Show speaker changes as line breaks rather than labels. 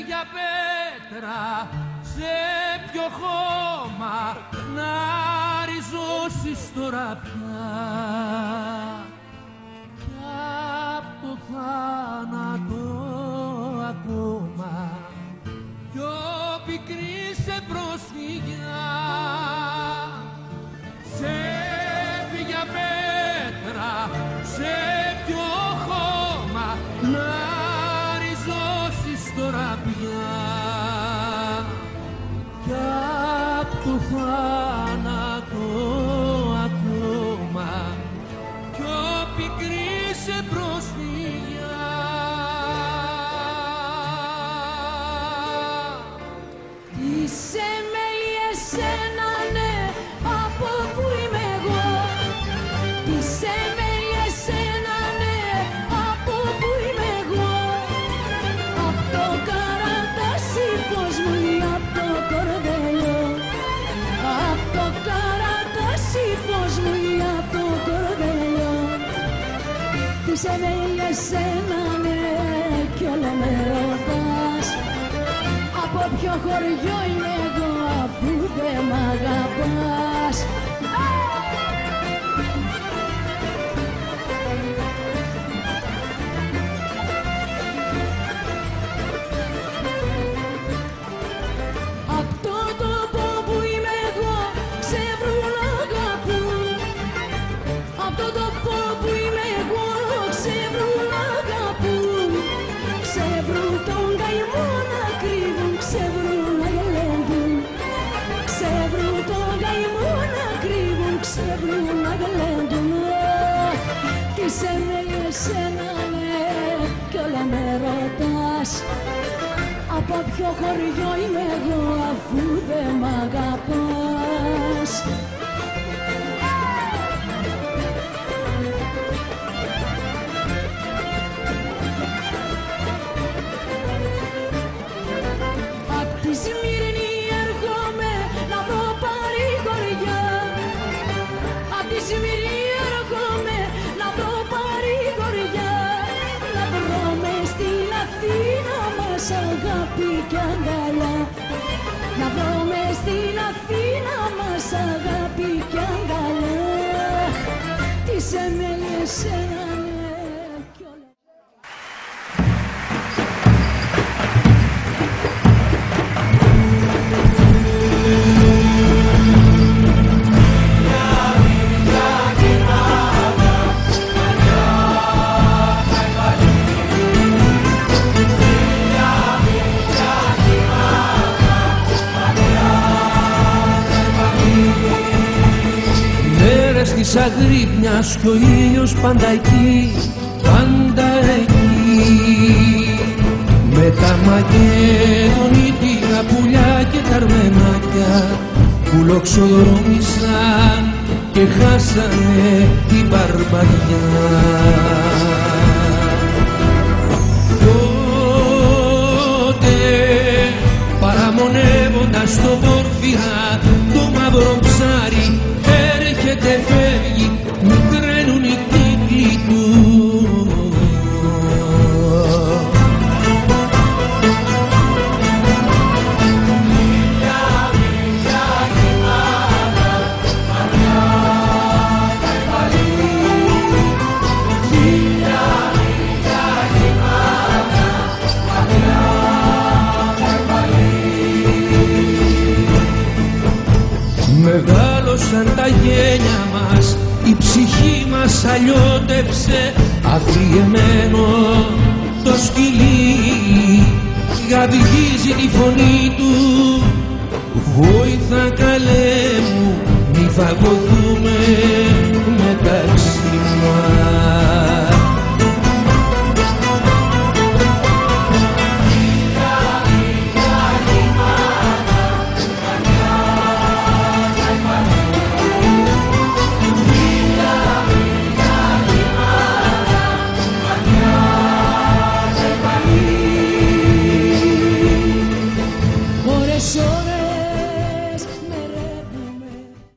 για πέτρα, σε ποιο χώμα να ριζώσεις τώρα πια. Κι απ' το θάνατο ακόμα πιο πικρή σε προσφυγιά. Σε για πέτρα, σε ποιο χώμα να ριζώσεις τώρα πια. Κι απ' το θάνατο ακόμα πιο πικρή σε προσφυγιά.
Είσαι μέλη εσένα, ναι, από που είμαι εγώ. Είσαι μέλη εσένα, ναι, από που είμαι εγώ. Απ' το καρατάσι φως μου ή απ' το κορδελιό. Απ' το καρατάσι φως μου ή απ' το κορδελιό. Είσαι μέλη εσένα, ναι, κι όλο με ρωτάς από ποιο χωριό είμαι εγώ, αφού δεν μ' αγαπάς. Απ' το τόπο που είμαι εγώ ξεβρούν αγαπούν. Απ' το τόπο που είμαι εγώ ξεβρούν αγαπούν. Ξεβρούν τον καημό να κρύβουν, ξεβρούν να γελέντουν. Ξεβρούν τον καημό να κρύβουν, ξεβρούν να γελέντουν. Τι σε μέλει εσένα, ναι, κι όλα με ρωτάς από ποιο χωριό είμαι εγώ, αφού δεν μ' αγαπάς. Απ' τη Σμύρνη έρχομαι να βρω παρηγοριά. Απ' τη Σμύρνη έρχομαι να βρω παρηγοριά. Να βρω μες στην Αθήνα μας αγάπη κι αγκαλιά. Να βρω μες στην Αθήνα μας αγάπη κι αγκαλιά. Τι σε μέλει εσένα, ναι, κι όλα.
Μέρες της αγρύπνιας κι ο ήλιος πάντα εκεί, πάντα εκεί. Με τα μακεδονίτινα πουλιά και τα αρμενάκια που λοξοδρόμησαν και χάσανε την Παρπαγιά. Τότε παραμονεύοντας το Πόρφυρα το μαύρο ψάρι έρχεται φεύγει, μικραίνουν οι κύκλοι του. Μεγάλωσαν τα γένια μας, η ψυχή μας αλλιώτεψε, αγριεμένο το σκυλί γαβγίζει τη φωνή του. Βόηθα καλέ μου, μη φαγωθούμε μεταξύ.